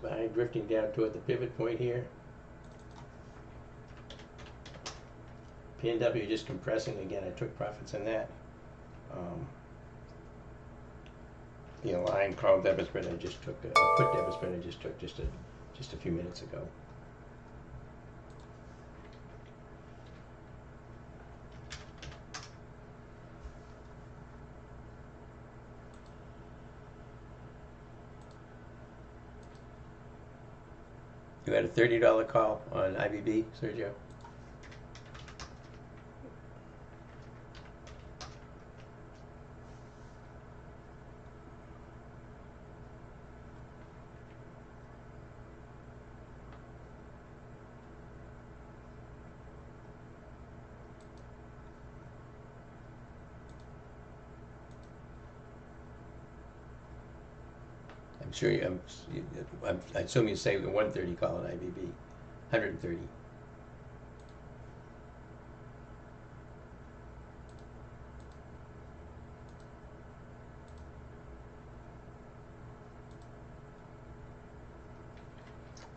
Buying, drifting down toward the pivot point here. PNW just compressing again. I took profits in that. The line call debit spread I just took, put debit spread I just took just a few minutes ago. You had a $30 call on IBB, Sergio? I'm sure I assume you say the 130 call on IBB, 130.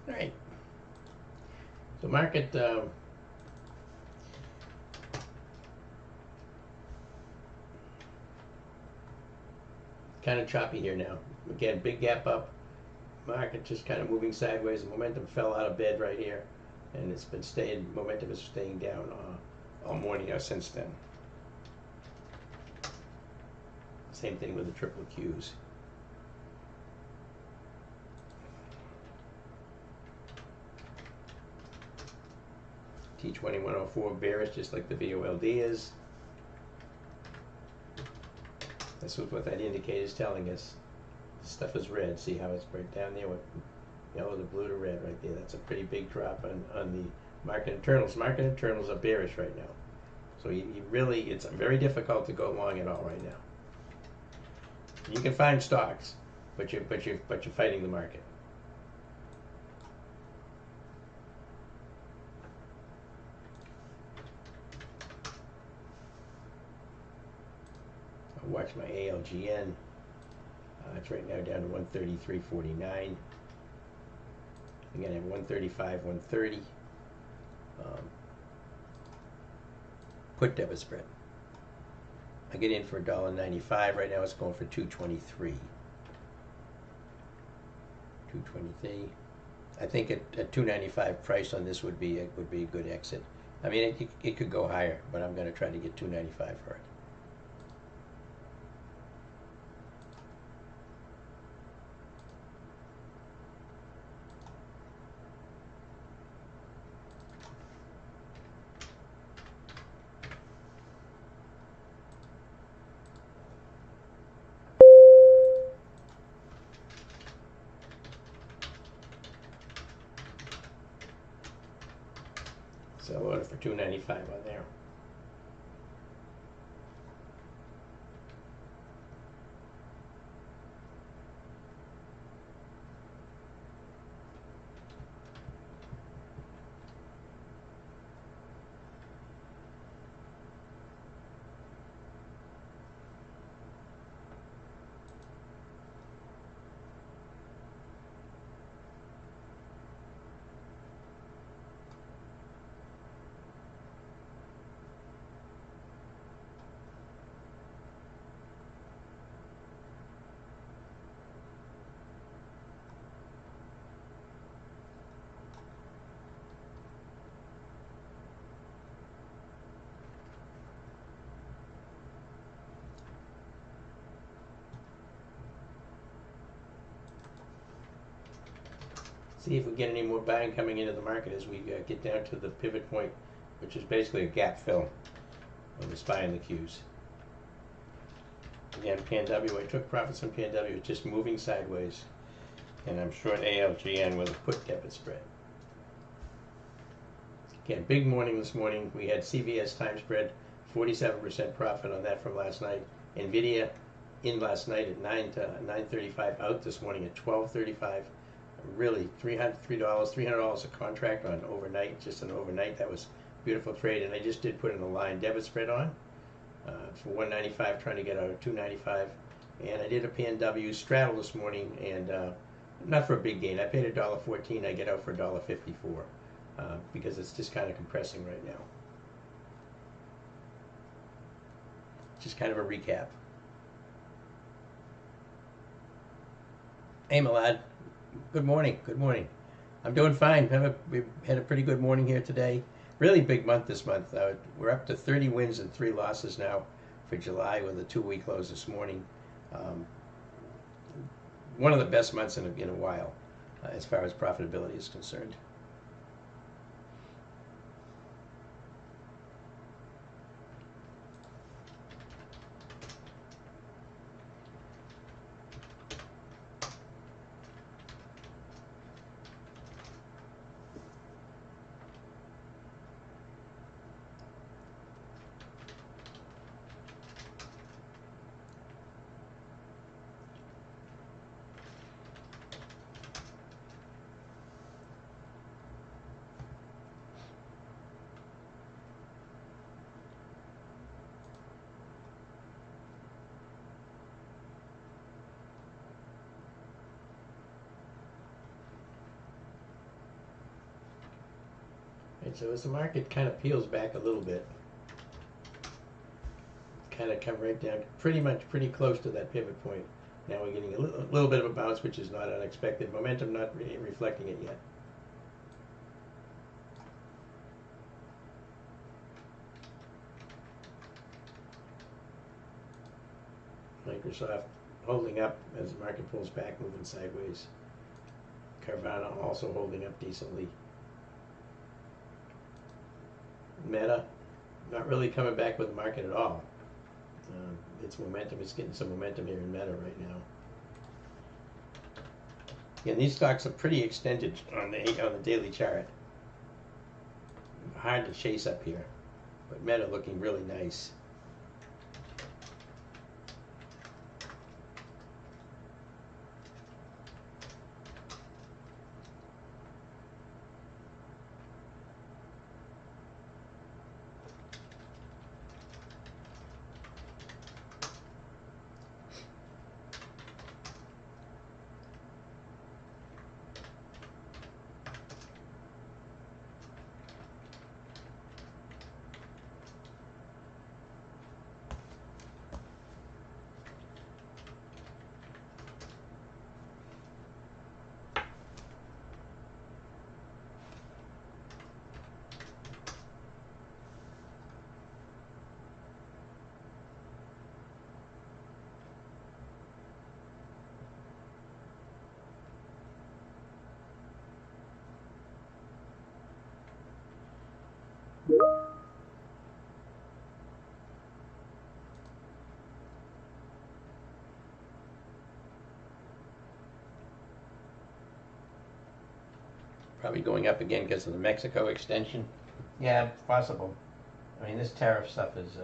All right. So market kind of choppy here now. Again, big gap up. Market just kind of moving sideways. The momentum fell out of bed right here, and it's been staying. Momentum is staying down all morning since then. Same thing with the triple Qs. T2104 bearish, just like the VOLD is. This is what that indicator is telling us. This stuff is red. See how it's right down there with yellow to blue to red right there. That's a pretty big drop on the market internals. Market internals are bearish right now. So you really, it's very difficult to go long at all right now. You can find stocks, but you're fighting the market. I'll watch my ALGN. It's right now down to 133.49. Again, I have 135, 130. Put debit spread. I get in for $1.95. Right now it's going for $2.23. $2.23. I think at $2.95 price on this would be a good exit. I mean, it could go higher, but I'm going to try to get $2.95 for it. Sell order for $2.95 on there. See if we get any more buying coming into the market as we get down to the pivot point, which is basically a gap fill on the SPY and the Qs. Again, PNW, I took profits on PNW, it's just moving sideways, and I'm short ALGN with a put debit spread. Again, big morning this morning. We had CVS time spread, 47% profit on that from last night. NVIDIA in last night at 9:35, out this morning at 12:35. Really, $300 a contract on overnight, just an overnight. That was a beautiful trade, and I just did put in a line debit spread on for $1.95, trying to get out of $2.95. And I did a PNW straddle this morning, and Not for a big gain. I paid $1.14. I get out for $1.54 because it's just kind of compressing right now. Just kind of a recap. Hey, Milad. Good morning. Good morning. I'm doing fine. We had a pretty good morning here today. Really big month this month. We're up to 30 wins and 3 losses now for July with a 2-week close this morning. One of the best months in a while as far as profitability is concerned. And so as the market kind of peels back a little bit, kind of come right down, pretty close to that pivot point. Now we're getting a little bit of a bounce, which is not unexpected. Momentum not really reflecting it yet. Microsoft holding up as the market pulls back, moving sideways. Carvana also holding up decently. Meta not really coming back with the market at all. Its momentum is getting some momentum here in Meta right now. Yeah, these stocks are pretty extended on the daily chart. Hard to chase up here, but Meta looking really nice. Probably going up again because of the Mexico extension. Yeah, possible. I mean, this tariff stuff is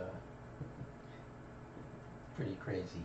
pretty crazy.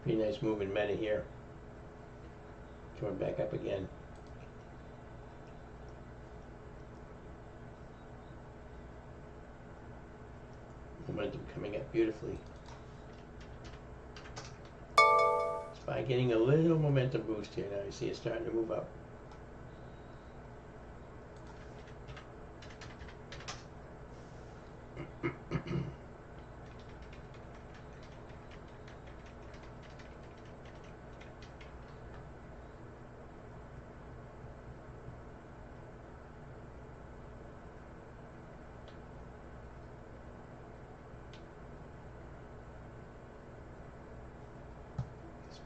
Pretty nice move in meta here. Coming back up again. Momentum coming up beautifully. SPY getting a little momentum boost here now. You see it starting to move up.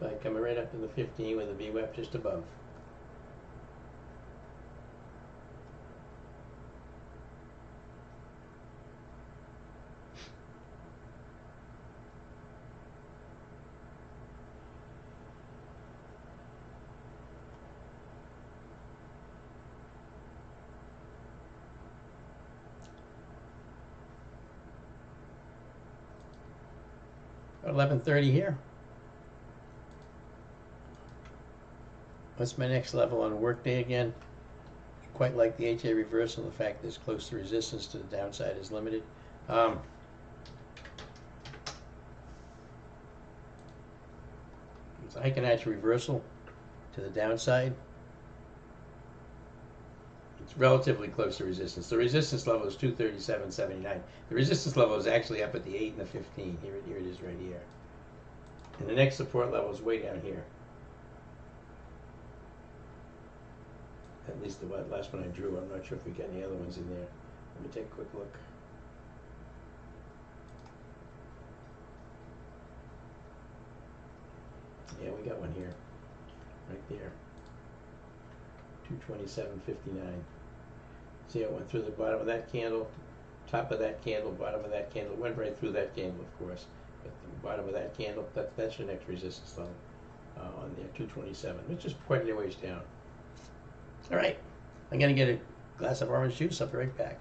SPY coming right up to the 15 with a VWAP just above. About 11:30 here. What's my next level on a work day again? Quite like the HA reversal, the fact that it's close to resistance to the downside is limited. It's a Heikenite reversal to the downside. It's relatively close to resistance. The resistance level is 237.79. The resistance level is actually up at the 8 and the 15. Here it is right here. And the next support level is way down here. At least the last one I drew. I'm not sure if we got any other ones in there. Let me take a quick look. Yeah, we got one here. Right there. 227.59. See, it went through the bottom of that candle, top of that candle, bottom of that candle. It went right through that candle, of course. But the bottom of that candle, that's your next resistance level on there, 227, which is quite a ways down. All right, I'm gonna get a glass of orange juice. I'll be right back.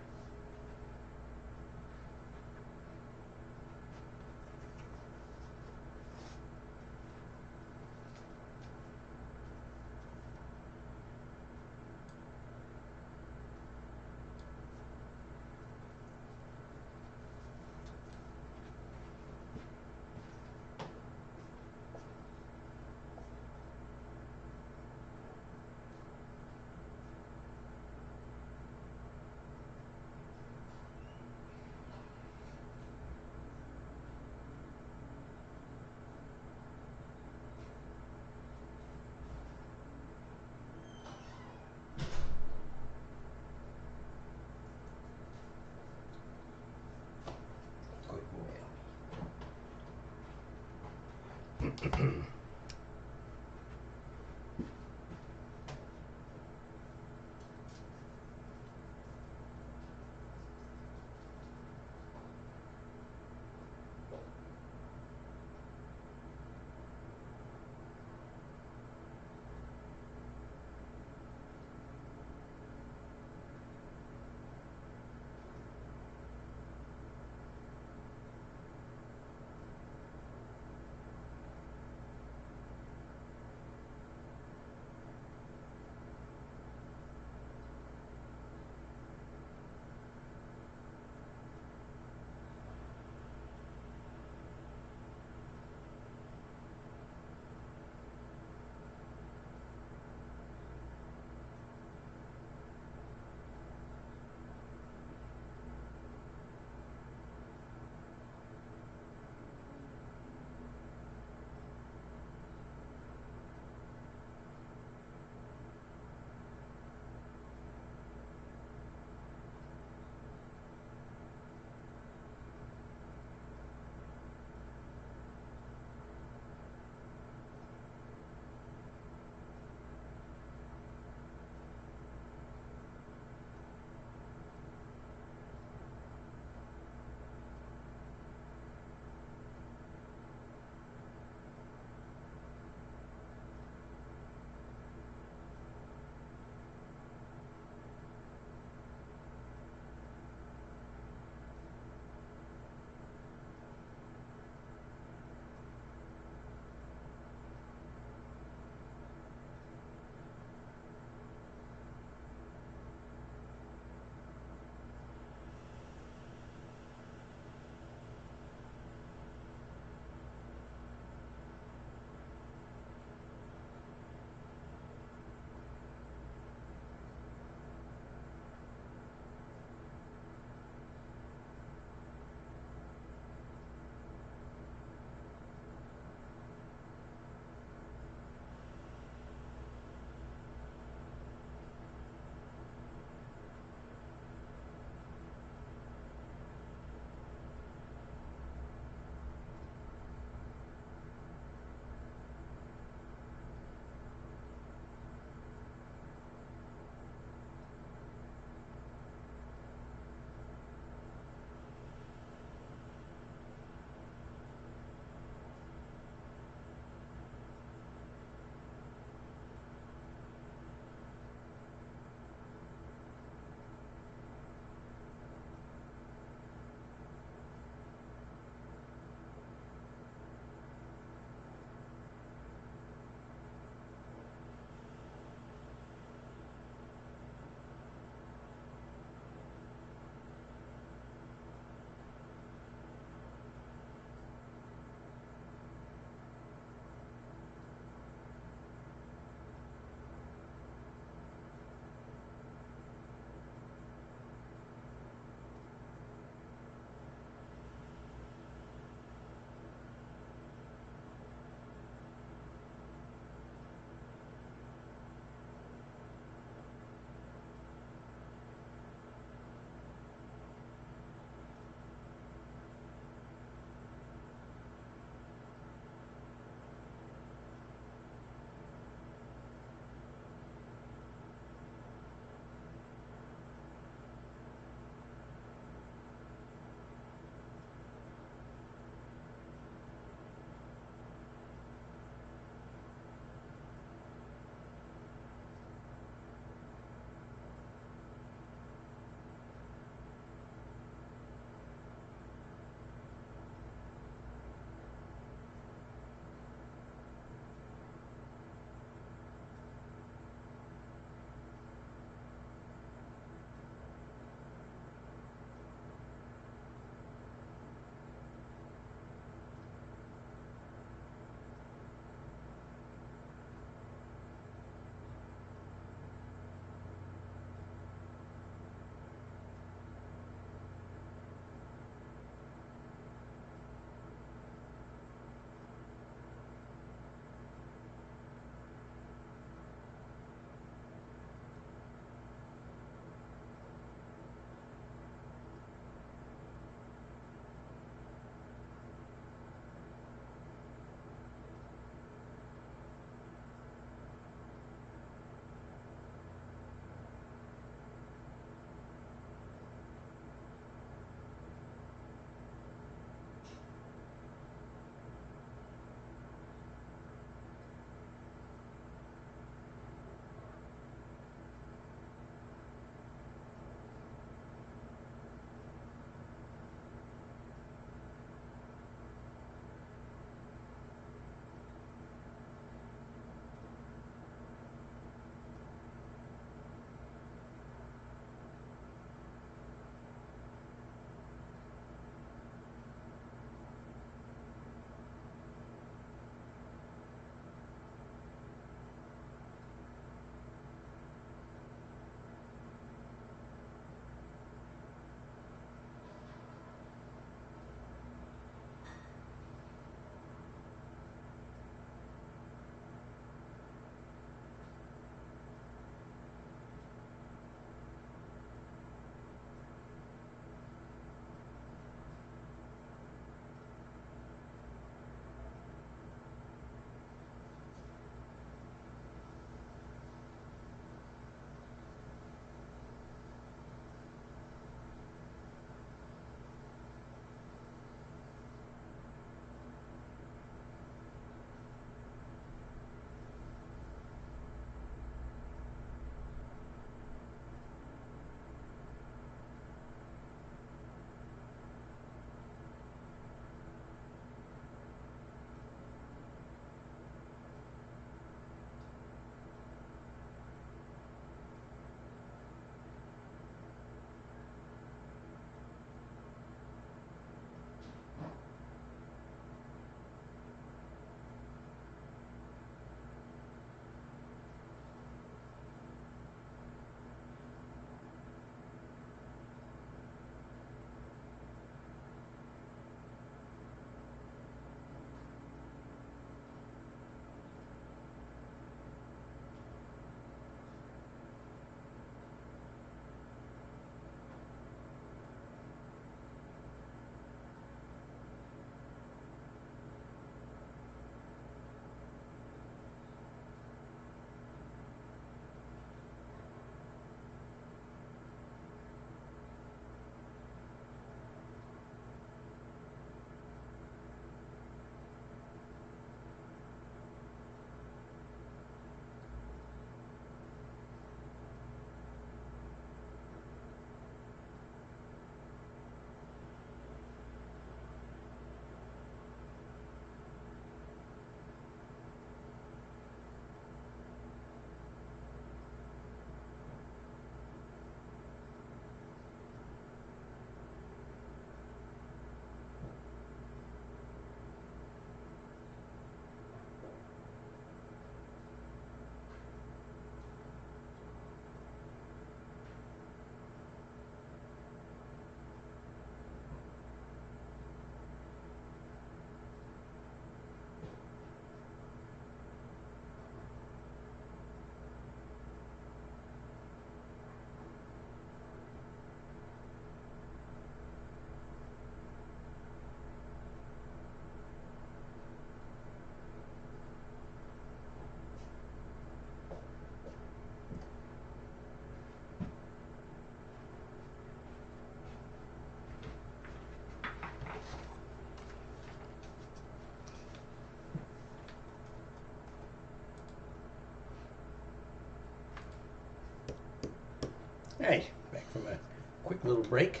Alright, back from a quick little break.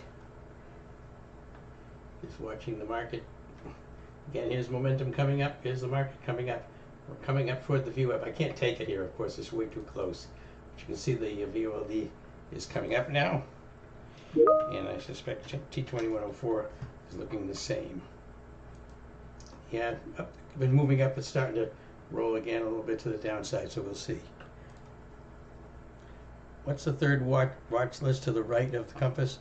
Just watching the market. Again, here's momentum coming up. Here's the market coming up. We're coming up toward the VWAP. I can't take it here, of course, it's way too close. But you can see the VOLD is coming up now. And I suspect T2104 is looking the same. Yeah, been moving up. It's starting to roll again a little bit to the downside, so we'll see. What's the third watch list to the right of the compass?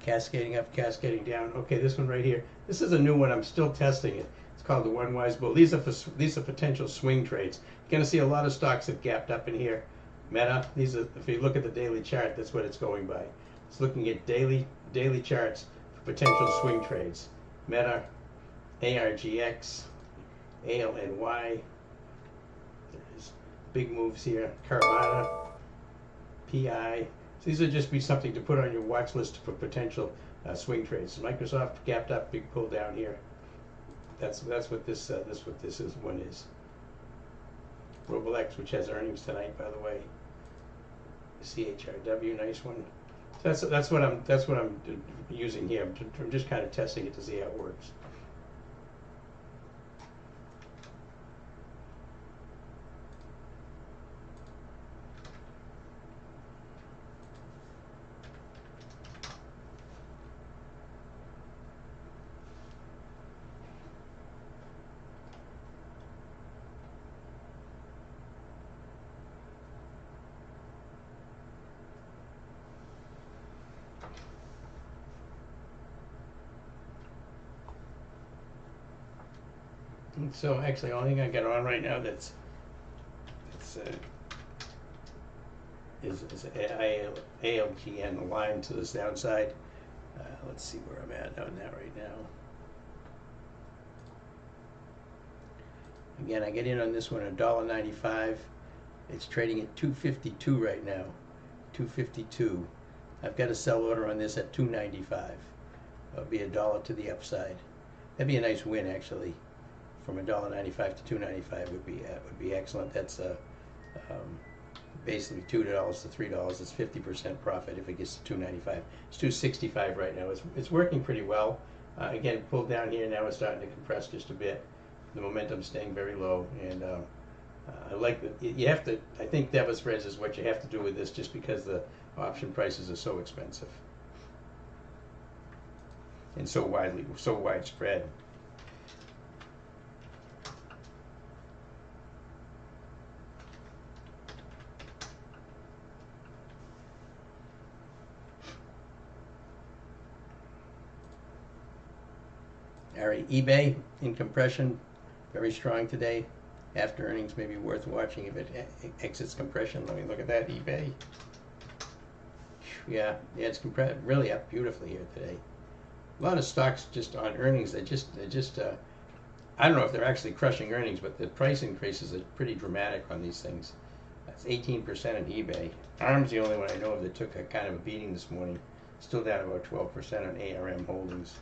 Cascading up, cascading down. Okay, this one right here. This is a new one. I'm still testing it. It's called the One Wise Bull. These are potential swing trades. You're going to see a lot of stocks that gapped up in here. Meta. These are, if you look at the daily chart, that's what it's going by. It's looking at daily charts for potential swing trades. Meta, ARGX, ALNY. There's big moves here. Carvana, PI. So these would just be something to put on your watch list for potential swing trades. Microsoft gapped up, big pull down here. That's what this one is. Roblex, which has earnings tonight, by the way. CHRW, nice one. So that's what I'm using here. I'm just kind of testing it to see how it works. So actually, the only thing I got on right now is ALGN aligned to this downside. Let's see where I'm at on that right now. Again, I get in on this one at $1.95. It's trading at $2.52 right now. $2.52. I've got a sell order on this at $2.95. That'll be $1 to the upside. That'd be a nice win, actually. From $1.95 to $2.95 would be excellent. That's basically $2 to $3. It's 50% profit if it gets to $2.95. It's $2.65 right now. It's working pretty well. Again, pulled down here. Now it's starting to compress just a bit. The momentum's staying very low, and I like that. You have to. I think debit spreads is what you have to do with this, just because the option prices are so expensive and so widespread. All right, eBay in compression, very strong today. After earnings, may be worth watching if it exits compression. Let me look at that, eBay. Yeah, it's compressed really up beautifully here today. A lot of stocks just on earnings, they just I don't know if they're actually crushing earnings, but the price increases are pretty dramatic on these things. That's 18% on eBay. ARM's the only one I know of that took a kind of a beating this morning. Still down about 12% on ARM Holdings.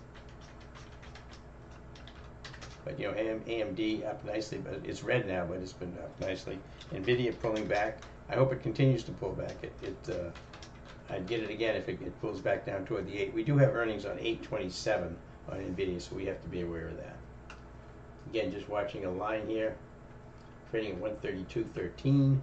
But you know, AMD up nicely, but it's red now, but it's been up nicely. Nvidia pulling back. I hope it continues to pull back. I'd get it again if it pulls back down toward the 8. We do have earnings on 8/27 on Nvidia, so we have to be aware of that. Again, just watching a line here, trading at 132.13.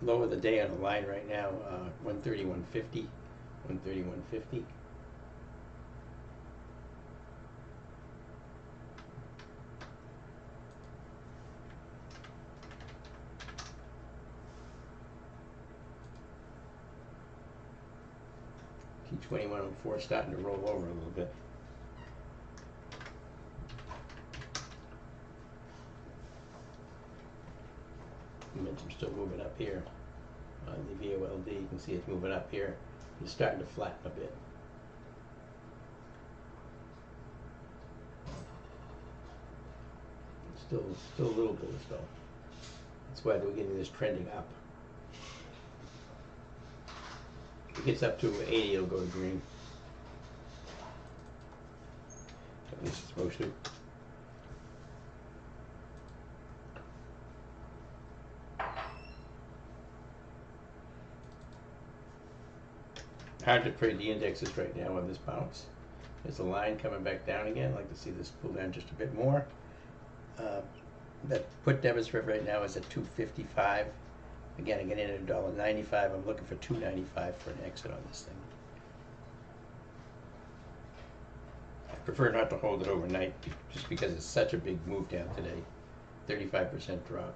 Low of the day on the line right now, 131.50. 131.50. T2104 starting to roll over a little bit. Momentum's still moving up here on the VOLD. You can see it's moving up here. It's starting to flatten a bit. Still a little bit though. That's why we're getting this trending up. If it gets up to 80, it'll go to green. At least it's supposed to. Hard to trade the indexes right now on this bounce. There's a line coming back down again. I'd like to see this pull down just a bit more. That put debit spread right now is at 255. Again, I get in at $1.95. I'm looking for $2.95 for an exit on this thing. I prefer not to hold it overnight just because it's such a big move down today. 35% drop.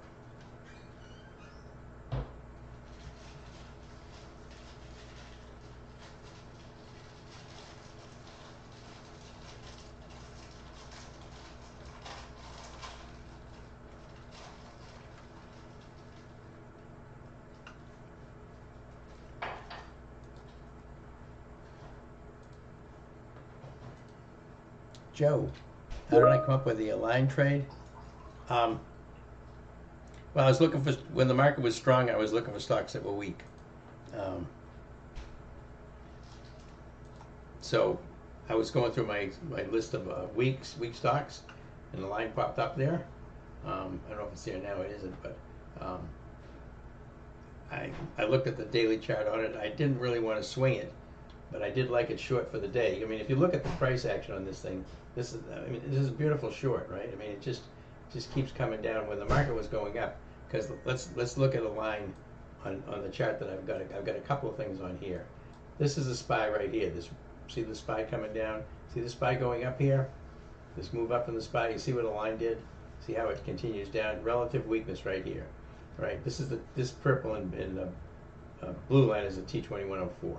Joe, how did I come up with the align trade? Well, I was looking for, when the market was strong, I was looking for stocks that were weak. So I was going through my list of weak stocks, and the line popped up there. I don't know if it's there now, it isn't, but I looked at the daily chart on it. I didn't really want to swing it, but I did like it short for the day. I mean, if you look at the price action on this thing, this is a beautiful short, right? I mean, it just keeps coming down when the market was going up. Because let's look at a line on the chart that I've got. I've got a couple of things on here. This is a SPY right here. See the SPY coming down? See the SPY going up here? This move up in the SPY. You see what the line did? See how it continues down? Relative weakness right here, right? This purple and blue line is a T2104.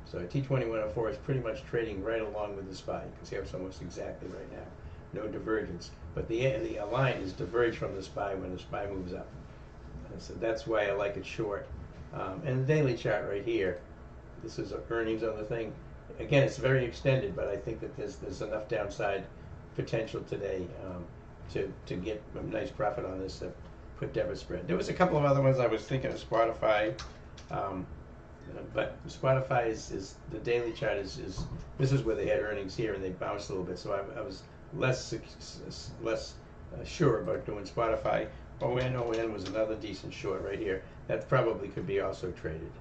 So a T2104 is pretty much trading right along with the SPY. You can see it's almost exactly right now. No divergence. But the line is diverged from the SPY when the SPY moves up. And so that's why I like it short. And the daily chart right here, this is earnings on the thing. Again, it's very extended, but I think that there's enough downside potential today to get a nice profit on this put debit spread. There was a couple of other ones I was thinking of. Spotify. But Spotify is the daily chart is this is where they had earnings here and they bounced a little bit, so I was less sure about doing Spotify. ON was another decent short right here. That probably could be also traded.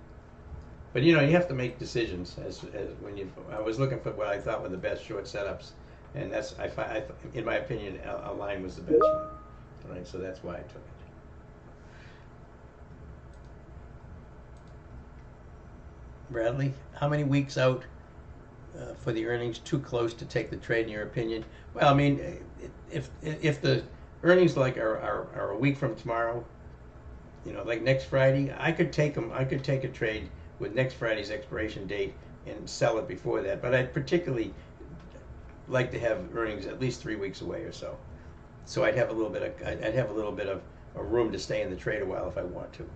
But you have to make decisions as when I was looking for what I thought were the best short setups, and that's in my opinion Align was the best one. All right, so that's why I took it. Bradley, how many weeks out for the earnings too close to take the trade in your opinion? Well, I mean, if the earnings are a week from tomorrow, like next Friday, I could take them. I could take a trade with next Friday's expiration date and sell it before that. But I'd particularly like to have earnings at least 3 weeks away or so. So I'd have a little bit of a room to stay in the trade a while if I want to.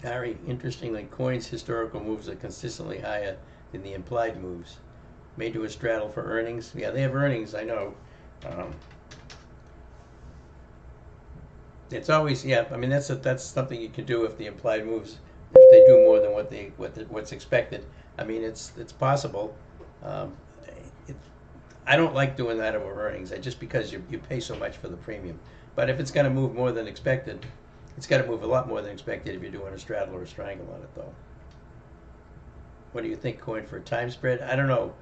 Harry, interestingly, coins' historical moves are consistently higher than the implied moves. May do a straddle for earnings. Yeah, they have earnings, I know. It's always, yeah, I mean, that's something you can do if the implied moves, if they do more than what's expected. I mean, it's possible. I don't like doing that over earnings, just because you pay so much for the premium. But if it's going to move more than expected, it's got to move a lot more than expected if you're doing a straddle or a strangle on it, though. What do you think, coin for a time spread? I don't know.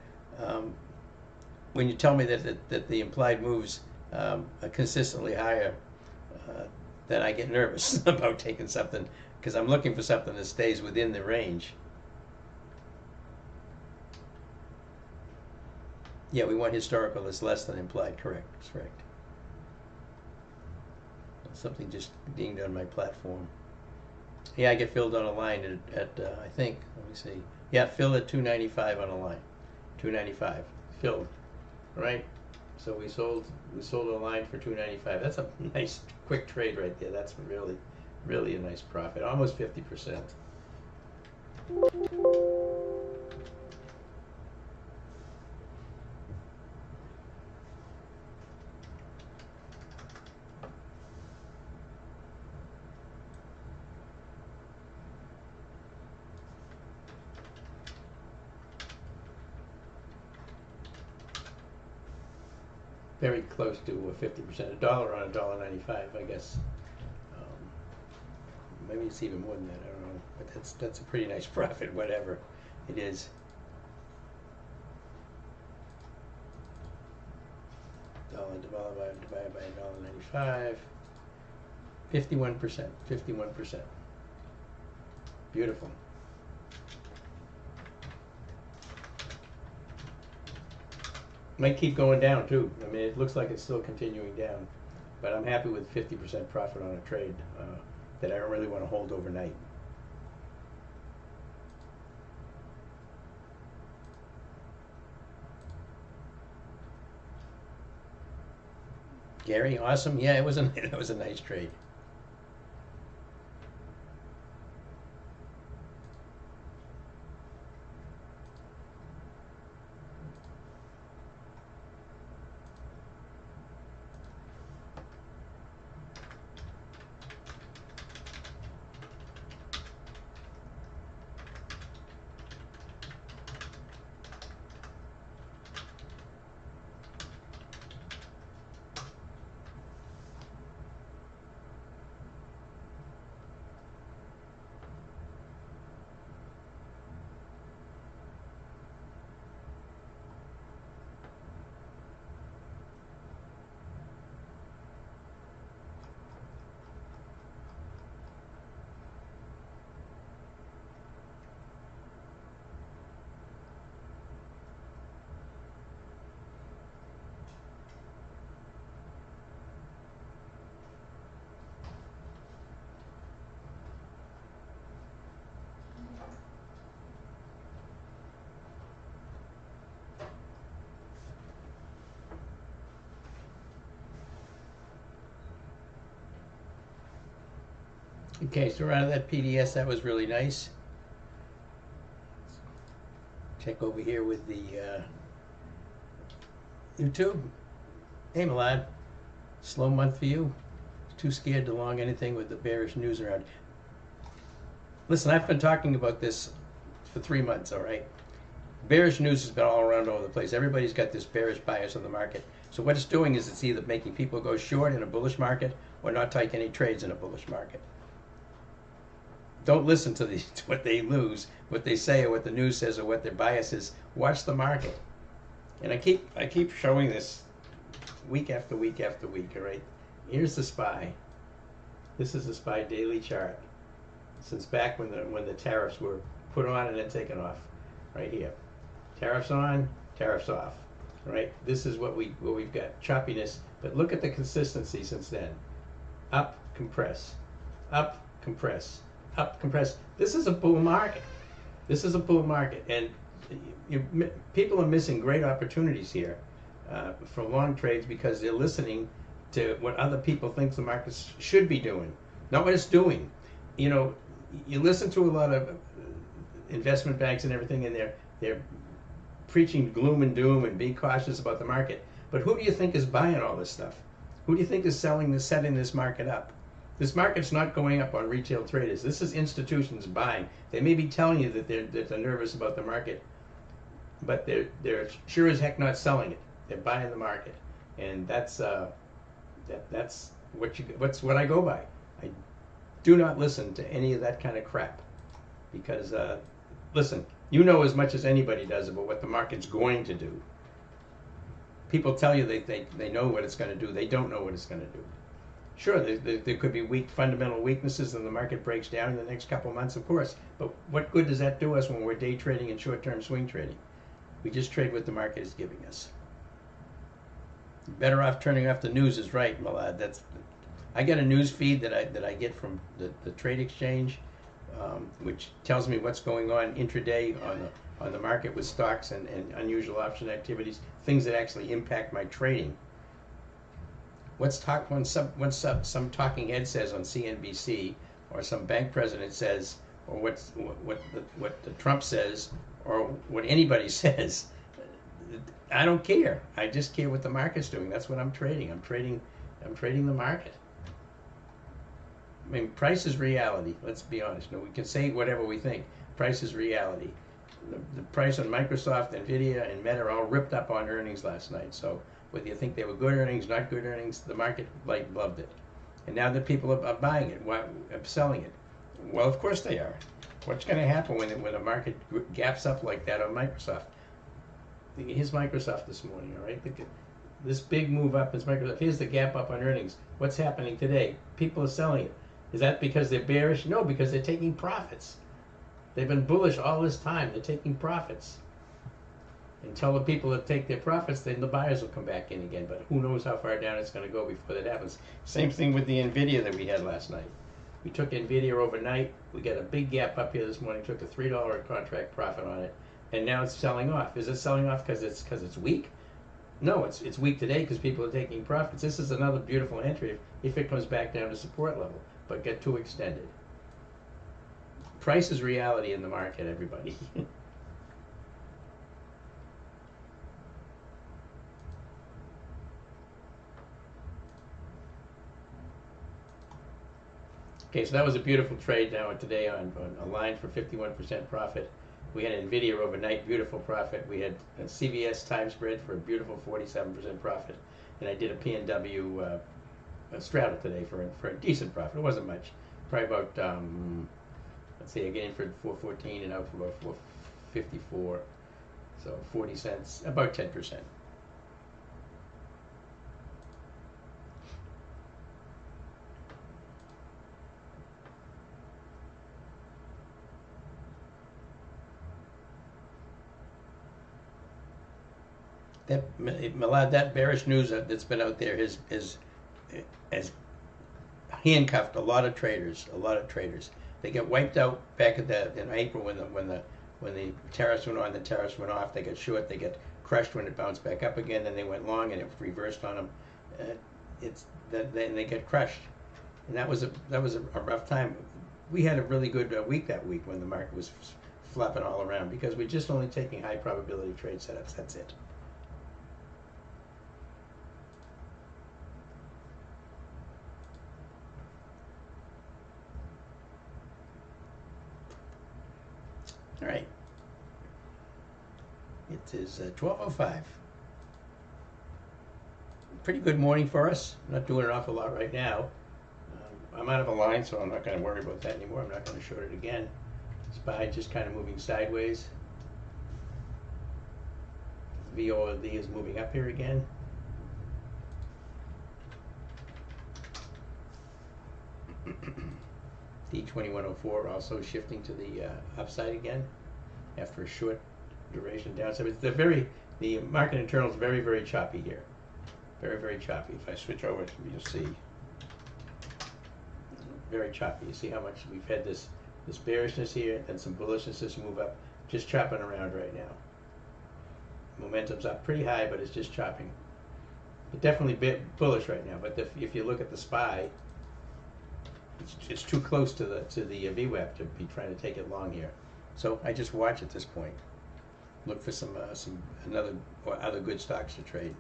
When you tell me that the implied moves consistently higher, then I get nervous about taking something, because I'm looking for something that stays within the range. Yeah, we want historical that's less than implied. Correct. That's correct. Something just dinged on my platform. Yeah, I get filled on a line at I think, let me see. Yeah, filled at 295 on a line. 295 filled, right? So we sold a line for 295. That's a nice quick trade right there. That's really a nice profit, almost 50%. Very close to 50%. A dollar on $1.95, I guess. Maybe it's even more than that. I don't know, but that's a pretty nice profit, whatever it is. Dollar divided by $1.95. 51%. 51%. Beautiful. Might keep going down too. I mean, it looks like it's still continuing down, but I'm happy with 50% profit on a trade that I don't really want to hold overnight. Gary, awesome. Yeah, it was a nice trade. Okay, so out of that PDS, that was really nice. Check over here with the YouTube. Hey, Milad. Slow month for you. Too scared to long anything with the bearish news around. Listen, I've been talking about this for 3 months, all right? Bearish news has been all around all over the place. Everybody's got this bearish bias on the market. So what it's doing is it's either making people go short in a bullish market or not take any trades in a bullish market. Don't listen to what they lose, what they say, or what the news says, or what their bias is. Watch the market. And I keep showing this week after week after week. All right, here's the SPY. This is the SPY daily chart since back when the tariffs were put on and then taken off. Right here, tariffs on, tariffs off. Right. This is what we've got choppiness. But look at the consistency since then. Up, compress, up, compress. Up, compress. This is a bull market. This is a bull market, and people are missing great opportunities here for long trades because they're listening to what other people think the markets should be doing, not what it's doing. You know, you listen to a lot of investment banks and everything, and they're preaching gloom and doom and being cautious about the market. But who do you think is buying all this stuff? Who do you think is setting this market up? This market's not going up on retail traders. This is institutions buying. They may be telling you that they're nervous about the market, but they're sure as heck not selling it. They're buying the market, and that's what I go by. I do not listen to any of that kind of crap, because listen, you know as much as anybody does about what the market's going to do. people tell you they know what it's going to do. They don't know what it's going to do. Sure, there could be fundamental weaknesses and the market breaks down in the next couple of months, of course. But what good does that do us when we're day trading and short-term swing trading? We just trade what the market is giving us. Better off turning off the news is right, Malad. I get a news feed that I get from the trade exchange, which tells me what's going on intraday on the market with stocks and unusual option activities, things that actually impact my trading. When some talking head says on CNBC, or some bank president says, or what the Trump says, or what anybody says, I don't care. I just care what the market's doing. That's what I'm trading. I'm trading the market. I mean, price is reality. Let's be honest. We can say whatever we think. Price is reality. The price on Microsoft, Nvidia, and Meta are all ripped up on earnings last night. So whether you think they were good earnings, not good earnings, the market loved it. And now the people are buying it, selling it. Well, of course they are. What's going to happen when the market gaps up like that on Microsoft? Here's Microsoft this morning, all right? This big move up is Microsoft. Here's the gap up on earnings. What's happening today? People are selling it. Is that because they're bearish? No, because they're taking profits. They've been bullish all this time. They're taking profits. And tell the people that take their profits, then the buyers will come back in again. But who knows how far down it's going to go before that happens. Same thing with the Nvidia that we had last night. We took Nvidia overnight. We got a big gap up here this morning. Took a $3 contract profit on it, and now it's selling off. Is it selling off because it's weak? No, it's weak today because people are taking profits. This is another beautiful entry if it comes back down to support level, but get too extended. Price is reality in the market, everybody. Okay, so that was a beautiful trade now today on a line for 51% profit. We had Nvidia overnight, beautiful profit. We had a CVS time spread for a beautiful 47% profit. And I did a PNW straddle today for a decent profit. It wasn't much, probably about, let's see, I get in for 414 and out for about 454. So 40 cents, about 10%. That bearish news that's been out there has handcuffed a lot of traders. They get wiped out back in April when the tariffs went on, the tariffs went off. They get short, they get crushed when it bounced back up again. Then they went long and it reversed on them. Then they get crushed, and that was a rough time. We had a really good week that week when the market was flopping all around because we're just only taking high probability trade setups. That's it. All right. It is 12:05. Pretty good morning for us. I'm not doing an awful lot right now. I'm out of a line, so I'm not going to worry about that anymore. I'm not going to short it again. SPY just kind of moving sideways. VOLD is moving up here again. D2104 also shifting to the upside again after a short duration downside. It's the market internal is very, very choppy here. Very, very choppy. If I switch over, you'll see. Very choppy. You see how much we've had this bearishness here and some bullishness, this move up, just chopping around right now. Momentum's up pretty high, but it's just chopping. It's definitely bullish right now, but if you look at the SPY, it's too close to the VWAP to be trying to take it long here. So I just watch at this point. Look for some other good stocks to trade.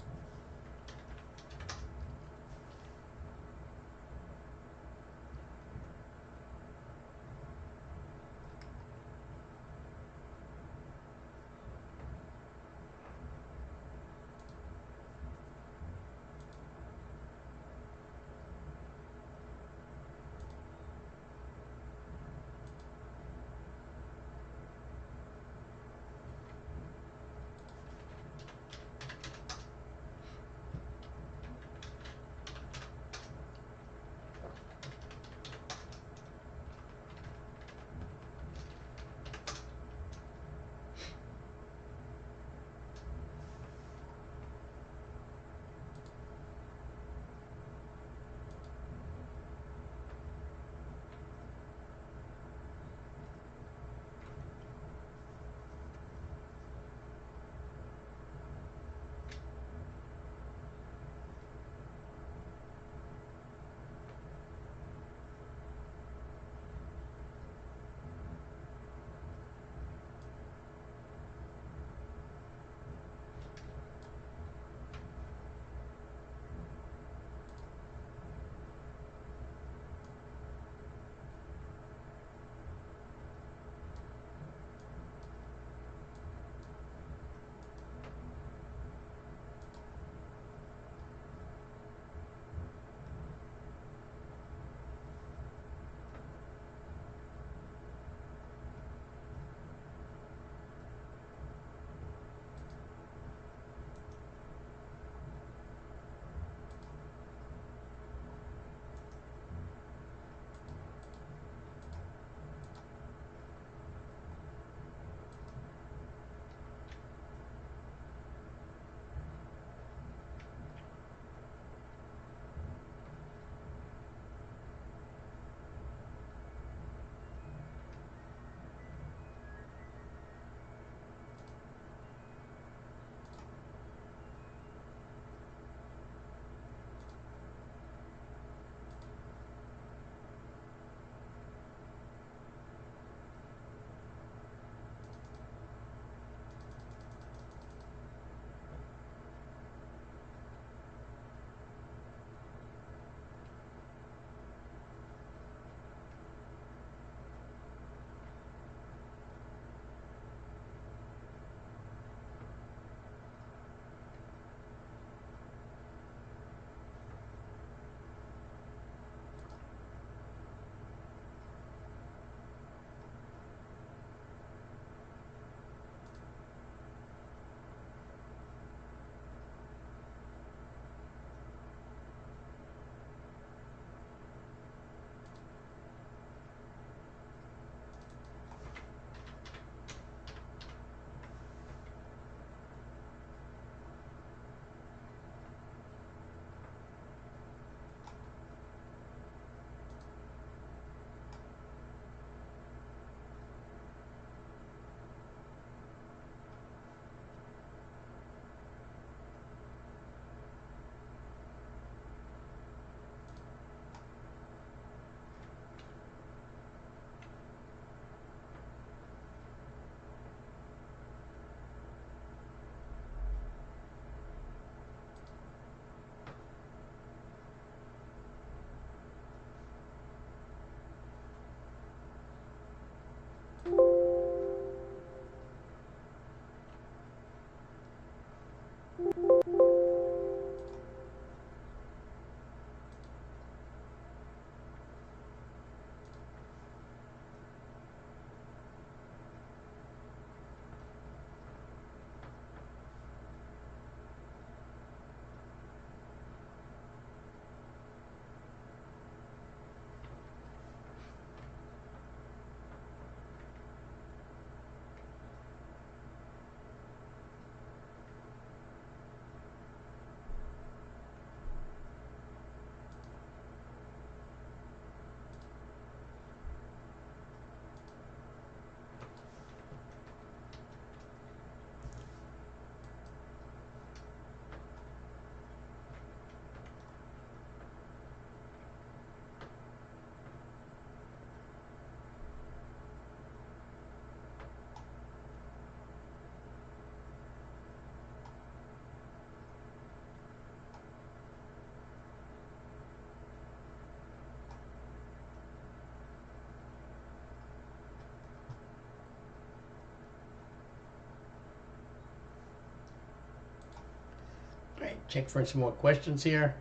check for some more questions here.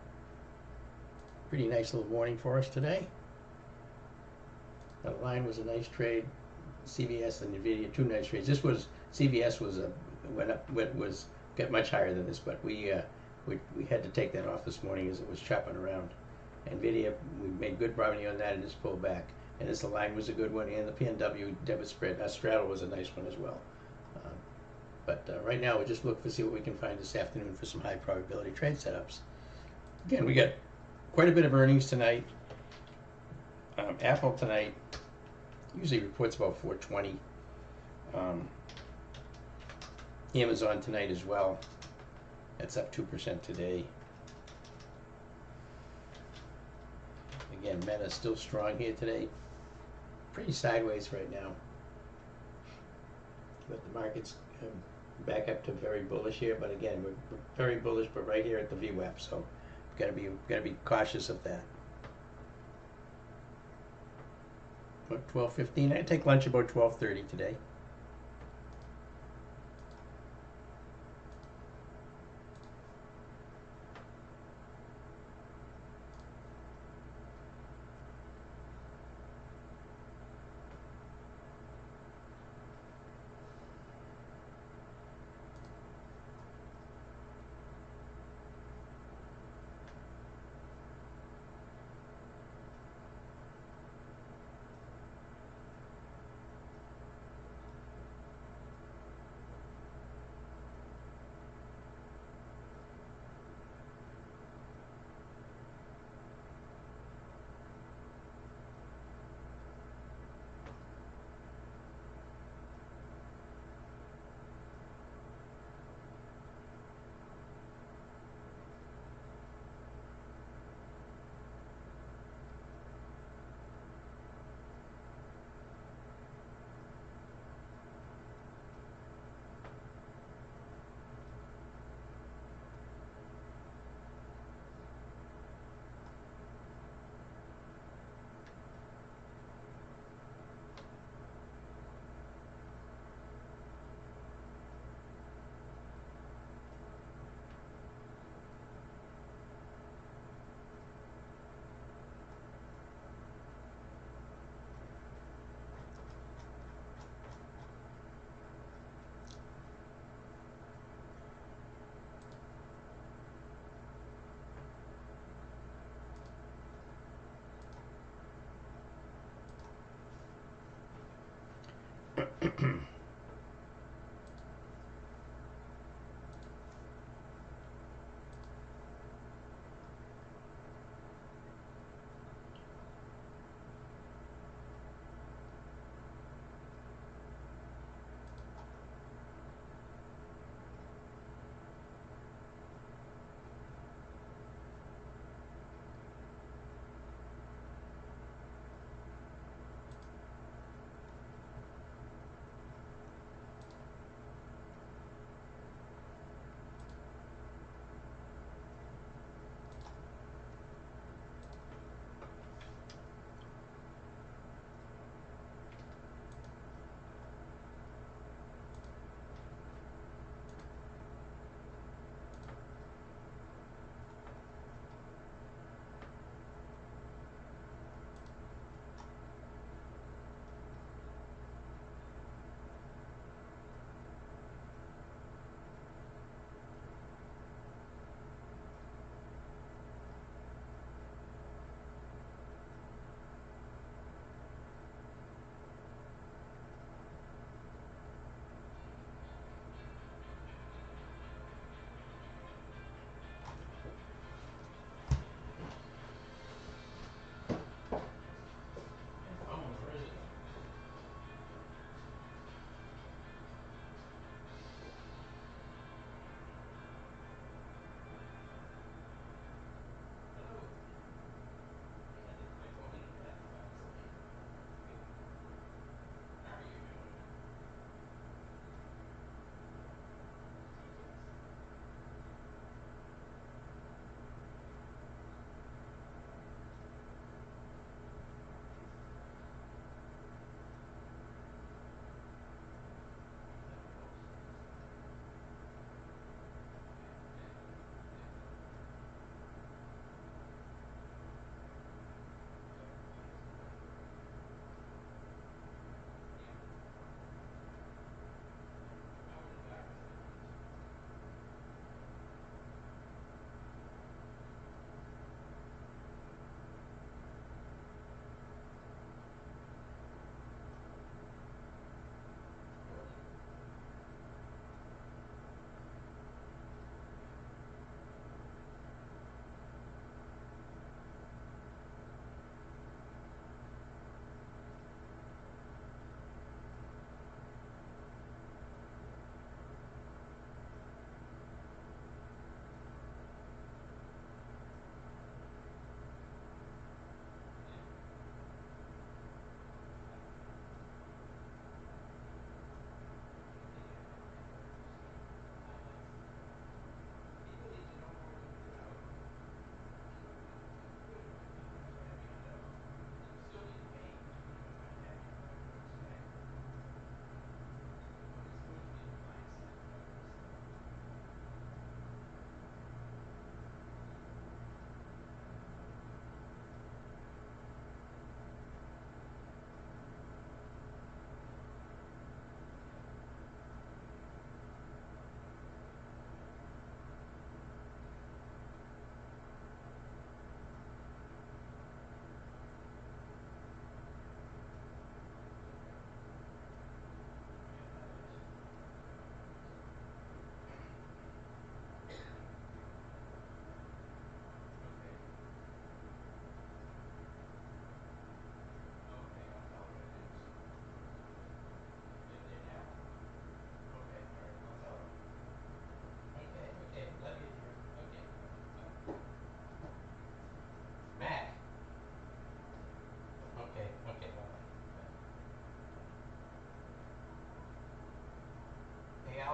Pretty nice little morning for us today. The line was a nice trade. CVS and Nvidia, two nice trades. This was CVS was got much higher than this, but we had to take that off this morning as it was chopping around. Nvidia, we made good money on that and just pulled back. And this line was a good one, and the PNW debit spread. Straddle was a nice one as well. But right now, we'll just look to see what we can find this afternoon for some high probability trade setups. Again, we got quite a bit of earnings tonight. Apple tonight usually reports about 420. Amazon tonight as well. That's up 2% today. Again, Meta still strong here today. Pretty sideways right now. But the market's back up to very bullish here. But again, we're very bullish, but right here at the VWAP. So gotta be cautious of that. About 12:15. I take lunch about 12:30 today.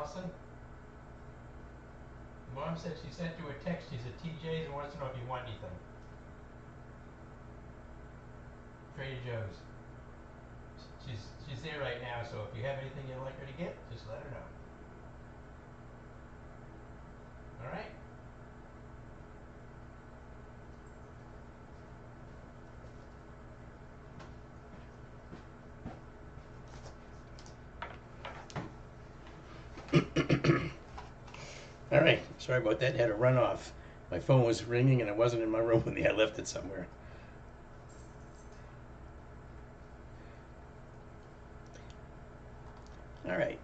Allison? Mom said she sent you a text. She's at TJ's and wants to know if you want anything. Trader Joe's. She's there right now, so if you have anything you'd like her to get, just let her know. All right? All right, sorry about that. Had to run off. My phone was ringing and it wasn't in my room with me. I left it somewhere. All right.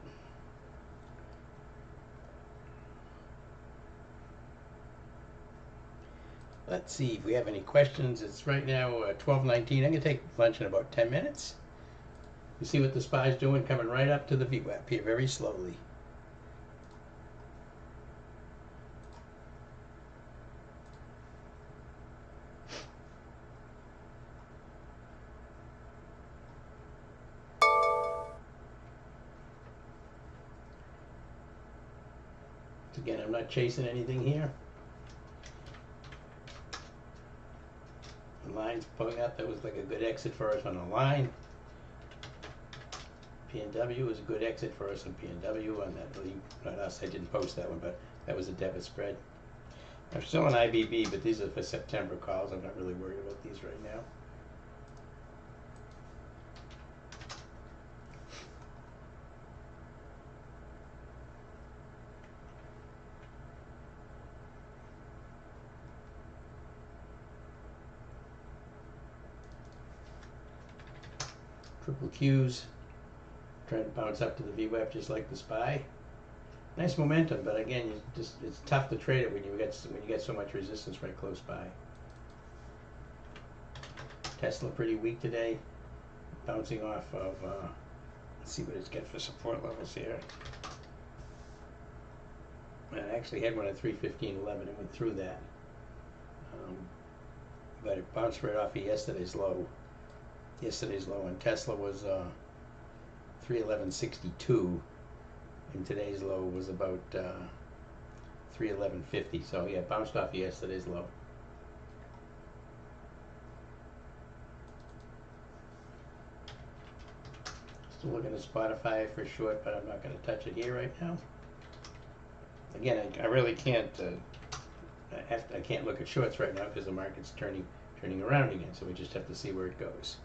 Let's see if we have any questions. It's right now 12:19. I'm going to take lunch in about 10 minutes. You see what the SPY's doing? Coming right up to the VWAP here very slowly. Again, I'm not chasing anything here. The line's pulling up. That was like a good exit for us on the line. P&W was a good exit for us on P&W on that. Not us, I didn't post that one, but that was a debit spread. I'm still on IBB, but these are for September calls. I'm not really worried about these right now. Triple Qs, trying to bounce up to the VWAP just like the SPY. Nice momentum, but again, it's tough to trade it when you get so much resistance right close by. Tesla pretty weak today, bouncing off of. Let's see what it's got for support levels here. And I actually had one at 315.11 and went through that, but it bounced right off of yesterday's low. Yesterday's low on Tesla was 311.62, and today's low was about 311.50. So yeah, bounced off yesterday's low. Still looking at Spotify for short, but I'm not going to touch it here right now. Again, I really can't. I can't look at shorts right now because the market's turning around again. So we just have to see where it goes.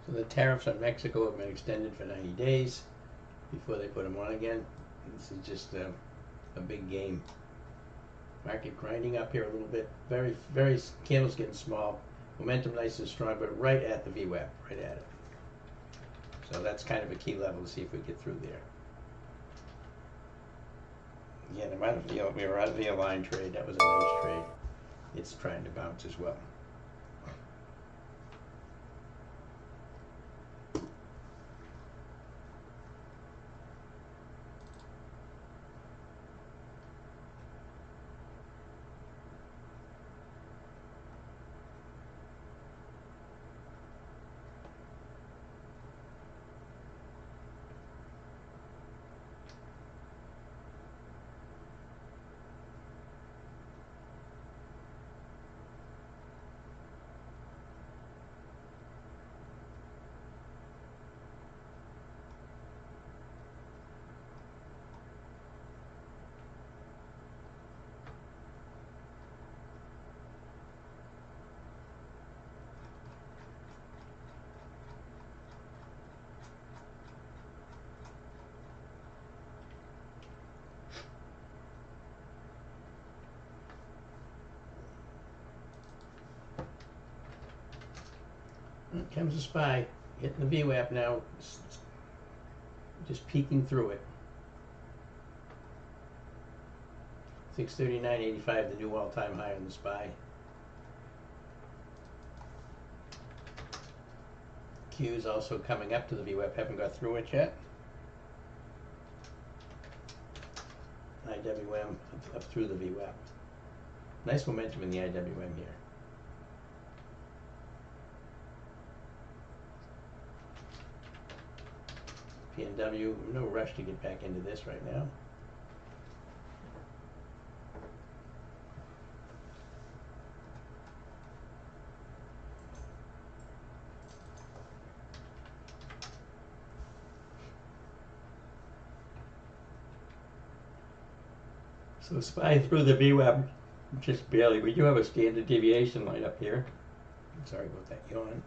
So the tariffs on Mexico have been extended for 90 days before they put them on again. This is just a big game. Market grinding up here a little bit. Very candles getting small. Momentum nice and strong, but right at the VWAP, right at it. So that's kind of a key level to see if we get through there. Yeah, we were out of the line trade. That was a nice trade. It's trying to bounce as well. Here comes the SPY, hitting the VWAP now, just peeking through it. 639.85, the new all-time high on the SPY. Q is also coming up to the VWAP, haven't got through it yet. IWM up through the VWAP. Nice momentum in the IWM here. PNW, no rush to get back into this right now. So SPY through the VWAP just barely. We do have a standard deviation line up here. Sorry about that yawn.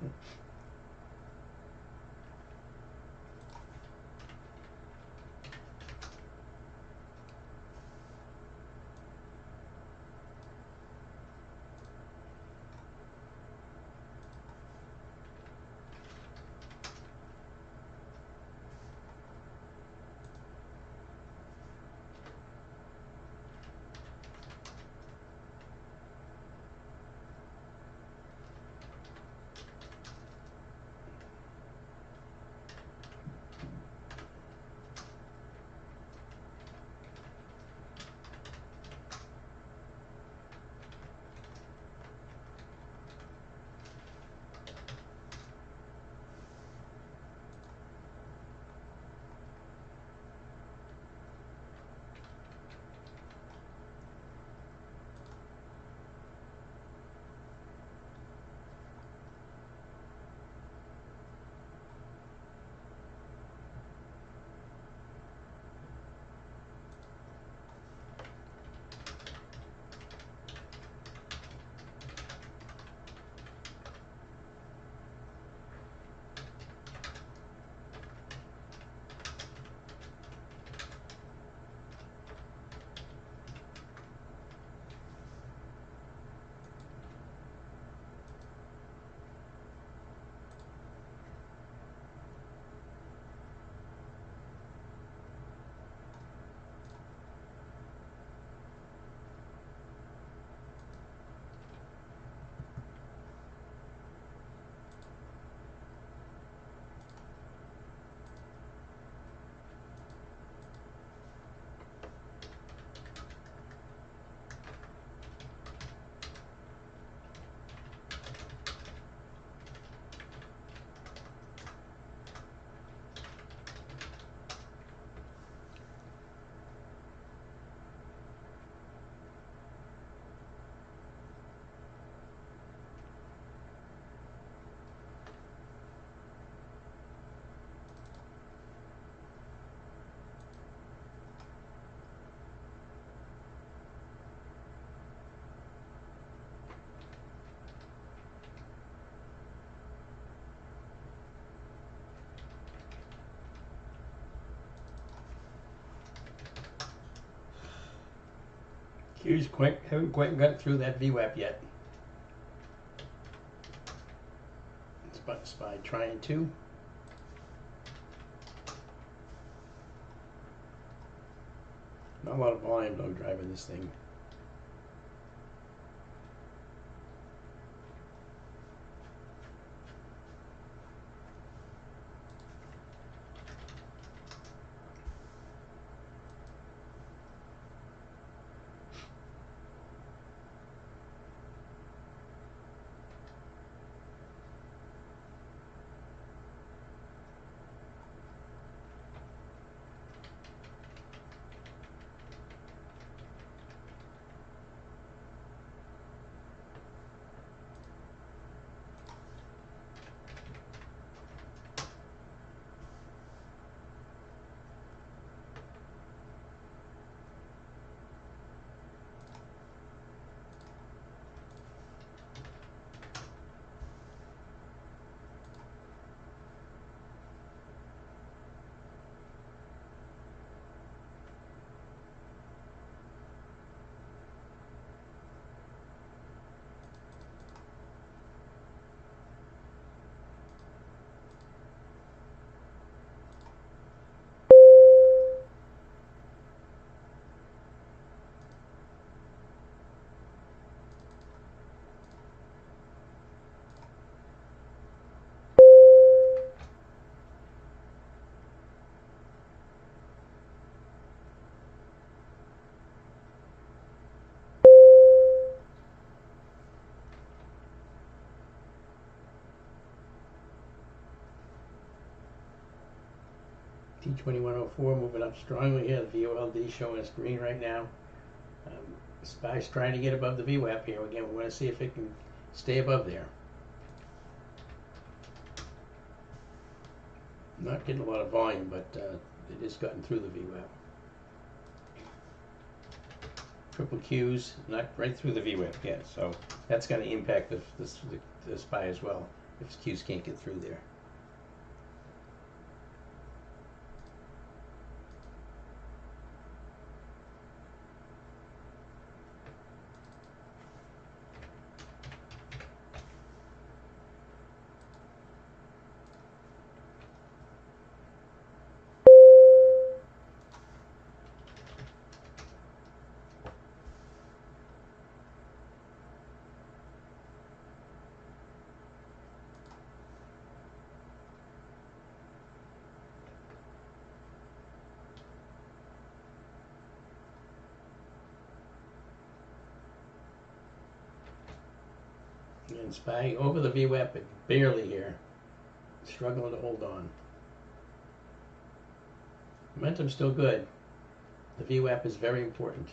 Q's haven't quite got through that VWAP yet. SPY trying to. Not a lot of volume though driving this thing. T2104 moving up strongly here. The VOLD showing us green right now. SPY's trying to get above the VWAP here. Again, we want to see if it can stay above there. Not getting a lot of volume, but it is gotten through the VWAP. triple Qs, not right through the VWAP yet, so that's going to impact the SPI as well if Qs can't get through there. And SPY over the VWAP, but barely here. Struggling to hold on. Momentum's still good. The VWAP is very important.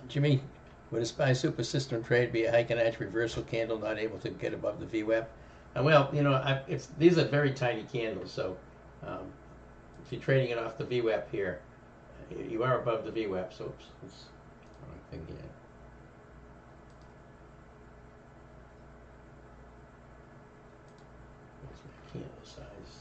Jimmy, would a SPY super system trade be a high Kanachi reversal candle not able to get above the VWAP? Well, you know, these are very tiny candles, so if you're trading it off the VWAP here, you are above the VWAP, so oops, it's the wrong thing here. Where's my candle size?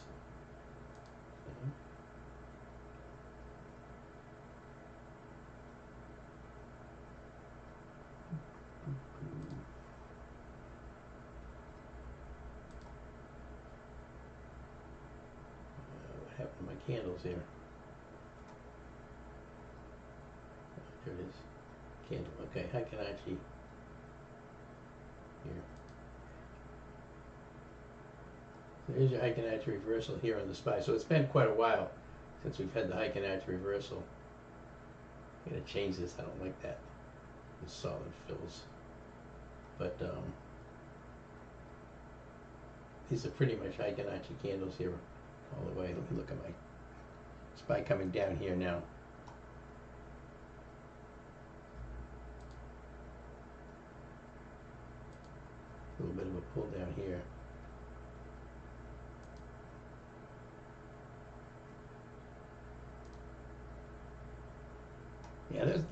What happened to my candles here? There it is. Candle. Okay, high Kanachi here. So here's your high Kanachi reversal here on the SPY. So it's been quite a while since we've had the high Kanachi reversal. I'm gonna change this. I don't like that. It's solid fills. But these are pretty much high Kanachi candles here all the way. Let me look at my SPY coming down here now. A little bit of a pull down here.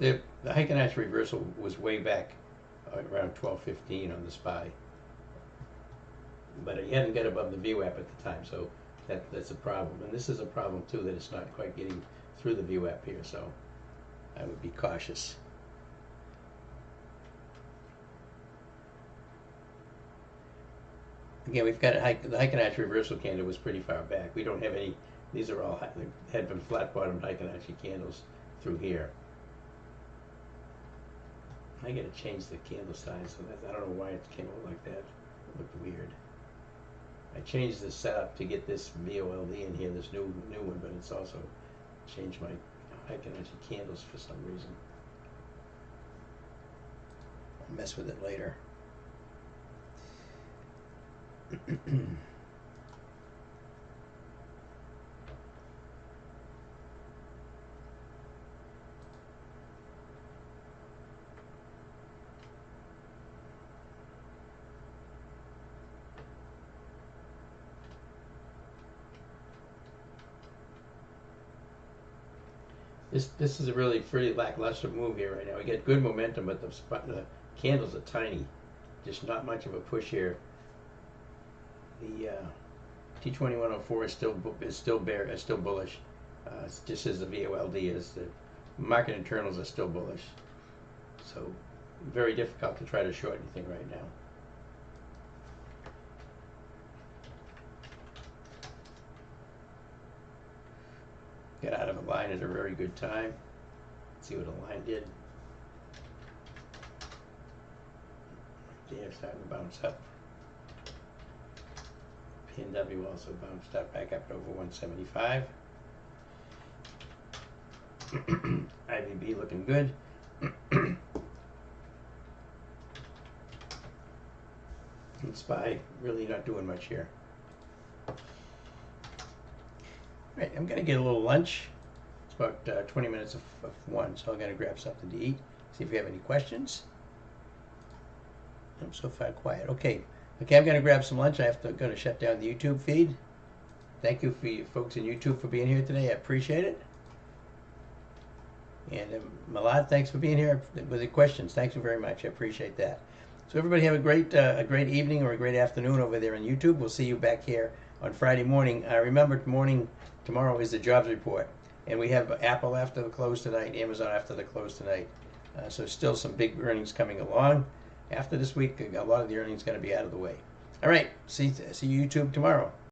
The Heikenatch reversal was way back around 12:15 on the SPY, but it hadn't got above the VWAP at the time, so that's a problem. And this is a problem too, that it's not quite getting through the VWAP here, so I would be cautious. Again, we've got the Heikenatch reversal candle was pretty far back. We don't have any. These are all had been flat bottomed Heikenatch candles through here. I got to change the candle size, so I don't know why it came out like that. It looked weird. I changed the setup to get this VOLD in here, this new one, but it's also changed my Heikenatch candles for some reason. I'll mess with it later. This is a really pretty lackluster move here right now. We get good momentum, but the candles are tiny. Just not much of a push here. The T2104 is still bullish. Just as the VOLD is. The market internals are still bullish. So very difficult to try to short anything right now. Got out of a line at a very good time. Let's see what the line did. They're starting to bounce up. PNW also bounced up back up to over 175. IVB looking good. And SPY really not doing much here. Right, I'm gonna get a little lunch. It's about 20 minutes of 1, so I'm gonna grab something to eat. See if you have any questions. I'm so far quiet. Okay, I'm gonna grab some lunch. Gonna shut down the YouTube feed. Thank you for you folks in YouTube for being here today. I appreciate it. And Malad, thanks for being here with the questions. Thank you very much. I appreciate that. So everybody have a great evening or a great afternoon over there on YouTube. We'll see you back here on Friday morning. Remember, tomorrow is the jobs report, and we have Apple after the close tonight, Amazon after the close tonight. So still some big earnings coming along. After this week, a lot of the earnings going to be out of the way. All right, see you YouTube tomorrow.